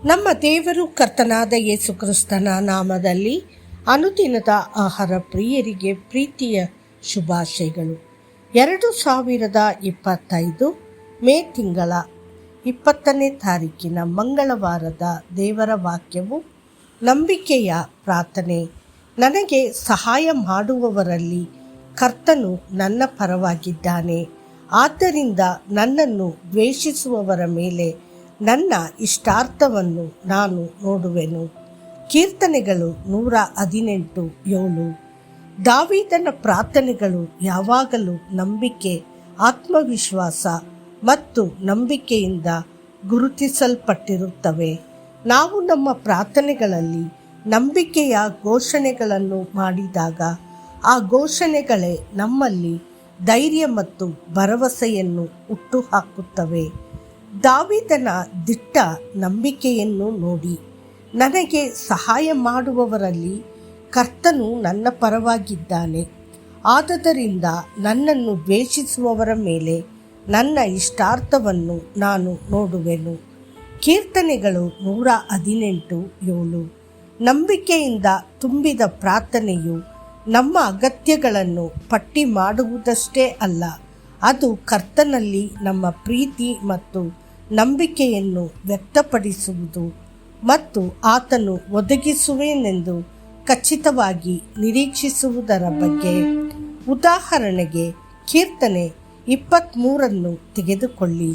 ನಮ್ಮ ದೇವರು ಕರ್ತನಾದ ಯೇಸು ಕ್ರಿಸ್ತನ ನಾಮದಲ್ಲಿ ಅನುದಿನದ ಆಹಾರ ಪ್ರಿಯರಿಗೆ ಪ್ರೀತಿಯ ಶುಭಾಶಯಗಳು. 2025 ಮೇ ತಿಂಗಳ 20ನೇ ತಾರೀಕಿನ ಮಂಗಳವಾರದ ದೇವರ ವಾಕ್ಯವು, ನಂಬಿಕೆಯ ಪ್ರಾರ್ಥನೆ. ನನಗೆ ಸಹಾಯ ಮಾಡುವವರಲ್ಲಿ ಕರ್ತನು ನನ್ನ ಪರವಾಗಿದ್ದಾನೆ. ಆದ್ದರಿಂದ ನನ್ನನ್ನು ದ್ವೇಷಿಸುವವರ ಮೇಲೆ ನನ್ನ ಇಷ್ಟಾರ್ಥವನ್ನು ನಾನು ನೋಡುವೆನು. ಕೀರ್ತನೆಗಳು 118:7. ದಾವೀದನ ಪ್ರಾರ್ಥನೆಗಳು ಯಾವಾಗಲೂ ನಂಬಿಕೆ, ಆತ್ಮವಿಶ್ವಾಸ ಮತ್ತು ನಂಬಿಕೆಯಿಂದ ಗುರುತಿಸಲ್ಪಟ್ಟಿರುತ್ತವೆ. ನಾವು ನಮ್ಮ ಪ್ರಾರ್ಥನೆಗಳಲ್ಲಿ ನಂಬಿಕೆಯ ಘೋಷಣೆಗಳನ್ನು ಮಾಡಿದಾಗ ಆ ಘೋಷಣೆಗಳೇ ನಮ್ಮಲ್ಲಿ ಧೈರ್ಯ ಮತ್ತು ಭರವಸೆಯನ್ನು ಹುಟ್ಟುಹಾಕುತ್ತವೆ. ದಾವೀದನ ದಿಟ್ಟ ನಂಬಿಕೆಯನ್ನು ನೋಡಿ. ನನಗೆ ಸಹಾಯ ಮಾಡುವವರಲ್ಲಿ ಕರ್ತನು ನನ್ನ ಪರವಾಗಿದ್ದಾನೆ. ಆದುದರಿಂದ ನನ್ನನ್ನು ದ್ವೇಷಿಸುವವರ ಮೇಲೆ ನನ್ನ ಇಷ್ಟಾರ್ಥವನ್ನು ನಾನು ನೋಡುವೆನು. ಕೀರ್ತನೆಗಳು 118:7. ನಂಬಿಕೆಯಿಂದ ತುಂಬಿದ ಪ್ರಾರ್ಥನೆಯು ನಮ್ಮ ಅಗತ್ಯಗಳನ್ನು ಪಟ್ಟಿ ಮಾಡುವುದಷ್ಟೇ ಅಲ್ಲ, ಅದು ಕರ್ತನಲ್ಲಿ ನಮ್ಮ ಪ್ರೀತಿ ಮತ್ತು ನಂಬಿಕೆಯನ್ನು ವ್ಯಕ್ತಪಡಿಸುವುದು ಮತ್ತು ಆತನು ಒದಗಿಸುವೆನೆಂದು ಖಚಿತವಾಗಿ ನಿರೀಕ್ಷಿಸುವುದರ ಬಗ್ಗೆ. ಉದಾಹರಣೆಗೆ, ಕೀರ್ತನೆ 23 ತೆಗೆದುಕೊಳ್ಳಿ.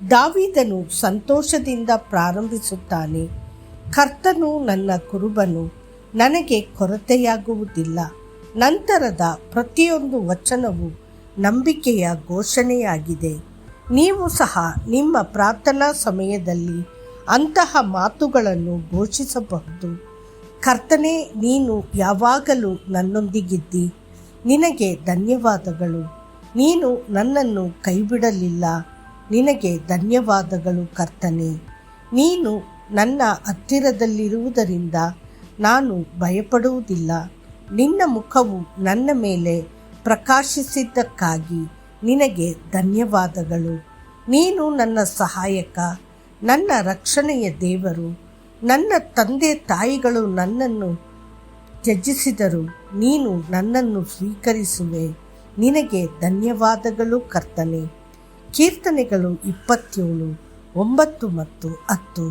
ದಾವೀದನು ಸಂತೋಷದಿಂದ ಪ್ರಾರಂಭಿಸುತ್ತಾನೆ. ಕರ್ತನು ನನ್ನ ಕುರುಬನು, ನನಗೆ ಕೊರತೆಯಾಗುವುದಿಲ್ಲ. ನಂತರದ ಪ್ರತಿಯೊಂದು ವಚನವು ನಂಬಿಕೆಯ ಘೋಷಣೆಯಾಗಿದೆ. ನೀವು ಸಹ ನಿಮ್ಮ ಪ್ರಾರ್ಥನಾ ಸಮಯದಲ್ಲಿ ಅಂತಹ ಮಾತುಗಳನ್ನು ಘೋಷಿಸಬಹುದು. ಕರ್ತನೇ, ನೀನು ಯಾವಾಗಲೂ ನನ್ನೊಂದಿಗಿದ್ದಿ. ನಿನಗೆ ಧನ್ಯವಾದಗಳು. ನೀನು ನನ್ನನ್ನು ಕೈಬಿಡಲಿಲ್ಲ. ನಿನಗೆ ಧನ್ಯವಾದಗಳು ಕರ್ತನೇ. ನೀನು ನನ್ನ ಹತ್ತಿರದಲ್ಲಿರುವುದರಿಂದ ನಾನು ಭಯಪಡುವುದಿಲ್ಲ. ನಿನ್ನ ಮುಖವು ನನ್ನ ಮೇಲೆ ಪ್ರಕಾಶಿಸಿದ್ದಕ್ಕಾಗಿ ನಿನಗೆ ಧನ್ಯವಾದಗಳು. ನೀನು ನನ್ನ ಸಹಾಯಕ, ನನ್ನ ರಕ್ಷಣೆಯ ದೇವರು. ನನ್ನ ತಂದೆ ತಾಯಿಗಳು ನನ್ನನ್ನು ತ್ಯಜಿಸಿದರು, ನೀನು ನನ್ನನ್ನು ಸ್ವೀಕರಿಸುವೆ. ನಿನಗೆ ಧನ್ಯವಾದಗಳು ಕರ್ತನೇ. ಕೀರ್ತನೆಗಳು 27:9 ಮತ್ತು 10.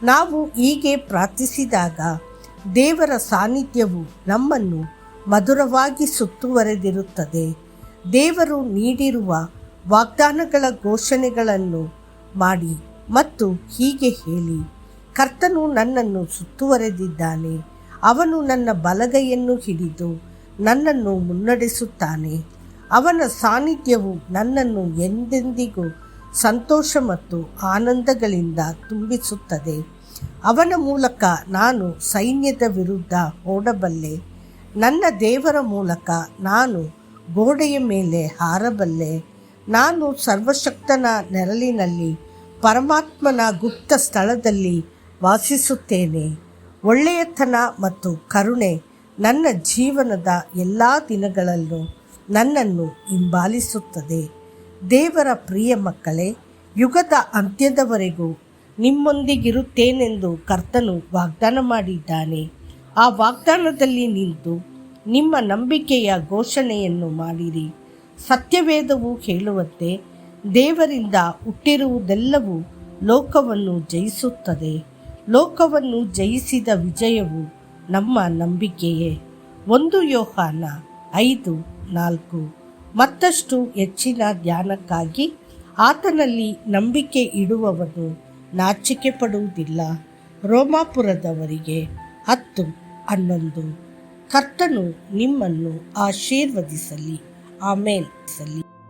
ನಾವು ಹೀಗೆ ಪ್ರಾರ್ಥಿಸಿದಾಗ ದೇವರ ಸಾನ್ನಿಧ್ಯವು ನಮ್ಮನ್ನು ಮಧುರವಾಗಿ ಸುತ್ತುವರೆದಿರುತ್ತದೆ. ದೇವರು ನೀಡಿರುವ ವಾಗ್ದಾನಗಳ ಘೋಷಣೆಗಳನ್ನು ಮಾಡಿ ಮತ್ತು ಹೀಗೆ ಹೇಳಿ: ಕರ್ತನು ನನ್ನನ್ನು ಸುತ್ತುವರೆದಿದ್ದಾನೆ. ಅವನು ನನ್ನ ಬಲಗೈಯನ್ನು ಹಿಡಿದು ನನ್ನನ್ನು ಮುನ್ನಡೆಸುತ್ತಾನೆ. ಅವನ ಸಾನ್ನಿಧ್ಯವು ನನ್ನನ್ನು ಎಂದೆಂದಿಗೂ ಸಂತೋಷ ಮತ್ತು ಆನಂದಗಳಿಂದ ತುಂಬಿಸುತ್ತದೆ. ಅವನ ಮೂಲಕ ನಾನು ಸೈನ್ಯದ ವಿರುದ್ಧ ಓಡಬಲ್ಲೆ. ನನ್ನ ದೇವರ ಮೂಲಕ ನಾನು ಗೋಡೆಯ ಮೇಲೆ ಹಾರಬಲ್ಲೆ. ನಾನು ಸರ್ವಶಕ್ತನ ನೆರಳಿನಲ್ಲಿ, ಪರಮಾತ್ಮನ ಗುಪ್ತ ಸ್ಥಳದಲ್ಲಿ ವಾಸಿಸುತ್ತೇನೆ. ಒಳ್ಳೆಯತನ ಮತ್ತು ಕರುಣೆ ನನ್ನ ಜೀವನದ ಎಲ್ಲ ದಿನಗಳಲ್ಲೂ ನನ್ನನ್ನು ಹಿಂಬಾಲಿಸುತ್ತದೆ. ದೇವರ ಪ್ರಿಯ ಮಕ್ಕಳೇ, ಯುಗದ ಅಂತ್ಯದವರೆಗೂ ನಿಮ್ಮೊಂದಿಗಿರುತ್ತೇನೆಂದು ಕರ್ತನು ವಾಗ್ದಾನ ಮಾಡಿದ್ದಾನೆ. ಆ ವಾಗ್ದಾನದಲ್ಲಿ ನಿಂತು ನಿಮ್ಮ ನಂಬಿಕೆಯ ಘೋಷಣೆಯನ್ನು ಮಾಡಿರಿ. ಸತ್ಯವೇದವು ಹೇಳುವಂತೆ ದೇವರಿಂದ ಹುಟ್ಟಿರುವುದೆಲ್ಲವೂ ಲೋಕವನ್ನು ಜಯಿಸುತ್ತದೆ. ಲೋಕವನ್ನು ಜಯಿಸಿದ ವಿಜಯವು ನಮ್ಮ ನಂಬಿಕೆಯೇ. 1 ಯೋಹಾನ 5:4. ಮತ್ತಷ್ಟು ಹೆಚ್ಚಿನ ಧ್ಯಾನಕ್ಕಾಗಿ ಆತನಲ್ಲಿ ನಂಬಿಕೆ ಇಡುವವನು ನಾಚಿಕೆ ಪಡುವುದಿಲ್ಲ. ರೋಮಾಪುರದವರಿಗೆ 10:11. ಕರ್ತನು ನಿಮ್ಮನ್ನು ಆಶೀರ್ವದಿಸಲಿ. ಆಮೇನ್.